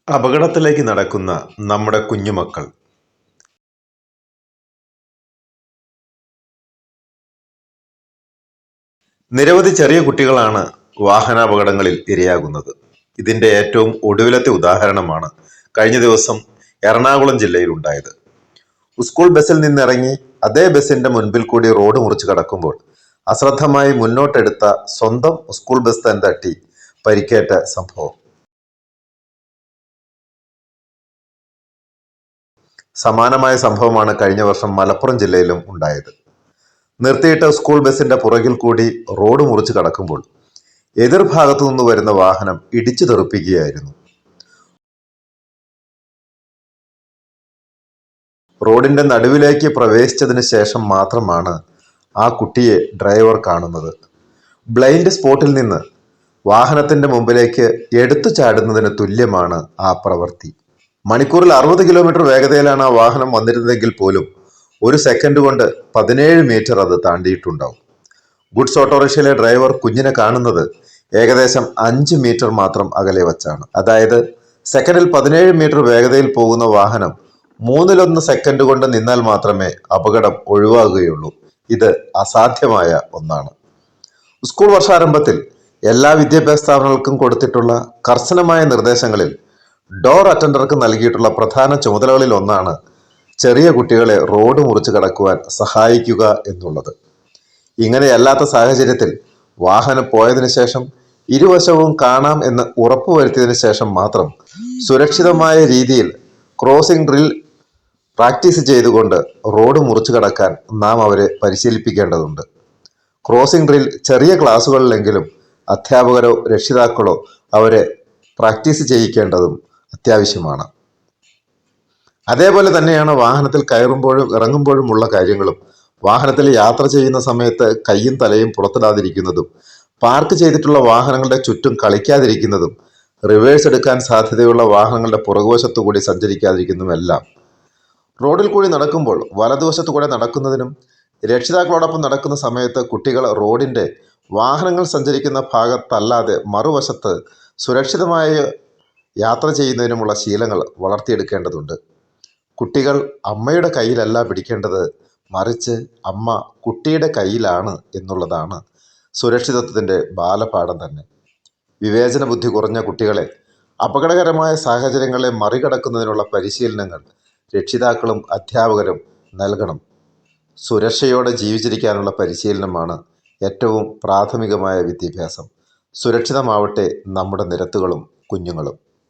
അപകടത്തിലേക്ക് നടക്കുന്ന നമ്മുടെ കുഞ്ഞുമക്കൾ. നിരവധി ചെറിയ കുട്ടികളാണ് വാഹനാപകടങ്ങളിൽ ഇരയാകുന്നത്. ഇതിന്റെ ഏറ്റവും ഒടുവിലത്തെ ഉദാഹരണമാണ് കഴിഞ്ഞ ദിവസം എറണാകുളം ജില്ലയിൽ ഉണ്ടായത്. സ്കൂൾ ബസ്സിൽ നിന്നിറങ്ങി അതേ ബസ്സിന്റെ മുൻപിൽ കൂടി റോഡ് മുറിച്ച് കടക്കുമ്പോൾ അശ്രദ്ധമായി മുന്നോട്ടെടുത്ത സ്വന്തം സ്കൂൾ ബസ് തന്നെ തട്ടി പരിക്കേറ്റ സംഭവം. സമാനമായ സംഭവമാണ് കഴിഞ്ഞ വർഷം മലപ്പുറം ജില്ലയിലും ഉണ്ടായത്. നിർത്തിയിട്ട സ്കൂൾ ബസിന്റെ പുറകിൽ കൂടി റോഡ് മുറിച്ച് കടക്കുമ്പോൾ എതിർഭാഗത്തു നിന്ന് വരുന്ന വാഹനം ഇടിച്ചു തെറിപ്പിക്കുകയായിരുന്നു. റോഡിന്റെ നടുവിലേക്ക് പ്രവേശിച്ചതിന് ശേഷം മാത്രമാണ് ആ കുട്ടിയെ ഡ്രൈവർ കാണുന്നത്. ബ്ലൈൻഡ് സ്പോട്ടിൽ നിന്ന് വാഹനത്തിന്റെ മുമ്പിലേക്ക് എടുത്തു ചാടുന്നതിന് തുല്യമാണ് ആ പ്രവൃത്തി. മണിക്കൂറിൽ 60 കിലോമീറ്റർ വേഗതയിലാണ് ആ വാഹനം വന്നിരുന്നതെങ്കിൽ പോലും ഒരു സെക്കൻഡ് കൊണ്ട് 17 മീറ്റർ അത് താണ്ടിയിട്ടുണ്ടാവും. ഗുഡ്സ് ഓട്ടോറിക്ഷയിലെ ഡ്രൈവർ കുഞ്ഞിനെ കാണുന്നത് ഏകദേശം 5 മീറ്റർ മാത്രം അകലെ വച്ചാണ്. അതായത് സെക്കൻഡിൽ 17 മീറ്റർ വേഗതയിൽ പോകുന്ന വാഹനം 1/3 സെക്കൻഡ് കൊണ്ട് നിന്നാൽ മാത്രമേ അപകടം ഒഴിവാകുകയുള്ളൂ. ഇത് അസാധ്യമായ ഒന്നാണ്. സ്കൂൾ വർഷാരംഭത്തിൽ എല്ലാ വിദ്യാഭ്യാസ സ്ഥാപനങ്ങൾക്കും കൊടുത്തിട്ടുള്ള കർശനമായ നിർദ്ദേശങ്ങളിൽ ഡോർ അറ്റൻഡർക്ക് നൽകിയിട്ടുള്ള പ്രധാന ചുമതലകളിൽ ഒന്നാണ് ചെറിയ കുട്ടികളെ റോഡ് മുറിച്ച് കടക്കുവാൻ സഹായിക്കുക എന്നുള്ളത്. ഇങ്ങനെയല്ലാത്ത സാഹചര്യത്തിൽ വാഹനം പോയതിനു ശേഷം ഇരുവശവും കാണാം എന്ന് ഉറപ്പുവരുത്തിയതിനു ശേഷം മാത്രം സുരക്ഷിതമായ രീതിയിൽ ക്രോസിംഗ് ഡ്രിൽ പ്രാക്ടീസ് ചെയ്തുകൊണ്ട് റോഡ് മുറിച്ച് കടക്കാൻ നാം അവരെ പരിശീലിപ്പിക്കേണ്ടതുണ്ട്. ക്രോസിംഗ് ഡ്രിൽ ചെറിയ ക്ലാസ്സുകളിലെങ്കിലും അധ്യാപകരോ രക്ഷിതാക്കളോ അവരെ പ്രാക്ടീസ് ചെയ്യിക്കേണ്ടതും അത്യാവശ്യമാണ്. അതേപോലെ തന്നെയാണ് വാഹനത്തിൽ കയറുമ്പോഴും ഇറങ്ങുമ്പോഴുമുള്ള കാര്യങ്ങളും. വാഹനത്തിൽ യാത്ര ചെയ്യുന്ന സമയത്ത് കൈയും തലയും പുറത്തിടാതിരിക്കുന്നതും, പാർക്ക് ചെയ്തിട്ടുള്ള വാഹനങ്ങളുടെ ചുറ്റും കളിക്കാതിരിക്കുന്നതും, റിവേഴ്സ് എടുക്കാൻ സാധ്യതയുള്ള വാഹനങ്ങളുടെ പുറകുവശത്തു കൂടി സഞ്ചരിക്കാതിരിക്കുന്നതുമെല്ലാം. റോഡിൽ കൂടി നടക്കുമ്പോൾ വലതുവശത്തു കൂടെ നടക്കുന്നതിനും രക്ഷിതാക്കളോടൊപ്പം നടക്കുന്ന സമയത്ത് കുട്ടികൾ റോഡിന്റെ വാഹനങ്ങൾ സഞ്ചരിക്കുന്ന ഭാഗത്തല്ലാതെ മറുവശത്ത് സുരക്ഷിതമായ യാത്ര ചെയ്യുന്നതിനുമുള്ള ശീലങ്ങൾ വളർത്തിയെടുക്കേണ്ടതുണ്ട്. കുട്ടികൾ അമ്മയുടെ കയ്യിലല്ല പിടിക്കേണ്ടത്, മറിച്ച് അമ്മ കുട്ടിയുടെ കയ്യിലാണ് എന്നുള്ളതാണ് സുരക്ഷിതത്വത്തിൻ്റെ ബാലപാഠം തന്നെ. വിവേചന ബുദ്ധി കുറഞ്ഞ കുട്ടികളെ അപകടകരമായ സാഹചര്യങ്ങളെ മറികടക്കുന്നതിനുള്ള പരിശീലനങ്ങൾ രക്ഷിതാക്കളും അധ്യാപകരും നൽകണം. സുരക്ഷയോടെ ജീവിച്ചിരിക്കാനുള്ള പരിശീലനമാണ് ഏറ്റവും പ്രാഥമികമായ വിദ്യാഭ്യാസം. സുരക്ഷിതമാവട്ടെ നമ്മുടെ നിരത്തുകളും കുഞ്ഞുങ്ങളും.